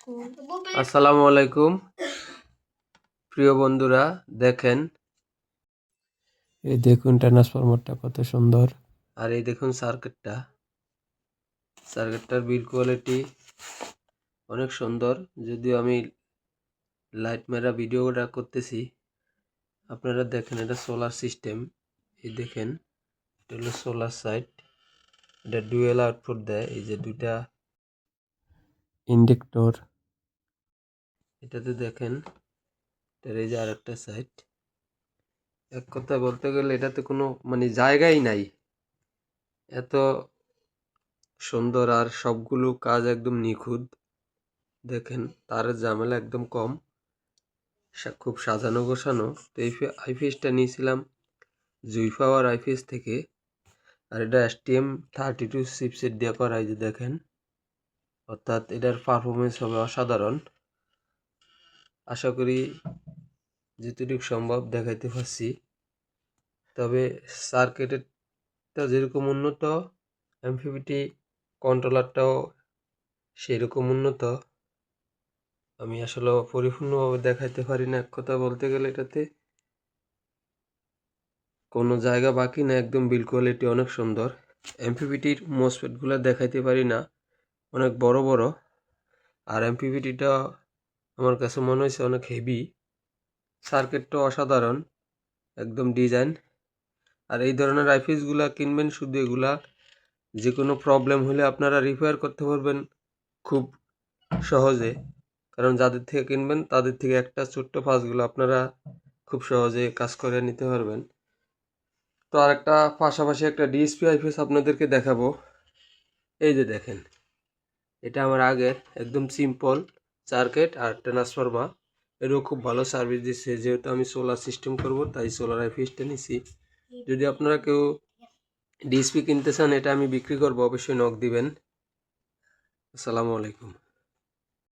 আসসালামু আলাইকুম প্রিয় বন্ধুরা, দেখেন এই দেখুন ট্রান্সফরমারটা কত সুন্দর। আর এই দেখুন সার্কিটটার বিল্ড কোয়ালিটি অনেক সুন্দর। যদিও আমি লাইট মেরা ভিডিওটা করতেছি, আপনারা দেখেন এটা সোলার সিস্টেম। এই দেখেন এটা হলো সোলার সাইট, এটা ডুয়েল আউটপুট দেয়। এই যে দুইটা ইন্ডেক্টর, এটাতে দেখেন, এটার এই যে আরেকটা সাইট। এক কথা বলতে গেলে এটাতে কোনো জায়গাই নাই, এত সুন্দর। আর সবগুলো কাজ একদম নিখুঁত। দেখেন তারের ঝামেলা একদম কম, খুব সাজানো গোছানো। তো এই আইপিএসটা নিয়েছিলাম জুই পাওয়ার আইপিএস থেকে। আর এটা STM32 চিপসেট দিয়ে করা, এই যে দেখেন, অর্থাৎ এটার পারফরমেন্স হবে অসাধারণ। আশা করি যতটুকু সম্ভব দেখাইতে পারছি। তবে সার্কিটেরটা যেরকম উন্নত, এমপিপিটি কন্ট্রোলারটাও সেরকম উন্নত। আমি আসলে পরিপূর্ণভাবে দেখাইতে পারি না। এক কথা বলতে গেলে এটাতে কোনো জায়গা বাকি না, একদম বিল্ড কোয়ালিটি অনেক সুন্দর। এমপিপিটির মসফেটগুলো দেখাইতে পারি না, অনেক বড় বড়। আর এমপিপিটিটা আমার কাছে মনে হয়েছে অনেক হেভি। সার্কিটটা অসাধারণ, একদম ডিজাইন। আর এই ধরনের আইপিএসগুলা কিনবেন, শুধু এগুলা যে কোনো প্রবলেম হলে আপনারা রিপেয়ার করতে পারবেন খুব সহজে। কারণ যাদের থেকে কিনবেন তাদের থেকে একটা ছোট্ট পাঁচগুলো আপনারা খুব সহজে কাজ করে নিতে পারবেন। তো আর একটা পাশাপাশি একটা ডিএসপি আইপিএস আপনাদেরকে দেখাবো। এই যে দেখেন, এটা আমার আগের একদম সিম্পল সার্কিট আর ট্রান্সফরমার। এরও খুব ভালো সার্ভিস দিচ্ছে। যেহেতু আমি সোলার সিস্টেম করব, তাই সোলার আইপিএসটা নিছি। যদি আপনারা কেউ ডিএসপি কিনতে চান, এটা আমি বিক্রি করবো, অবশ্যই নক দিবেন। আসসালামু আলাইকুম।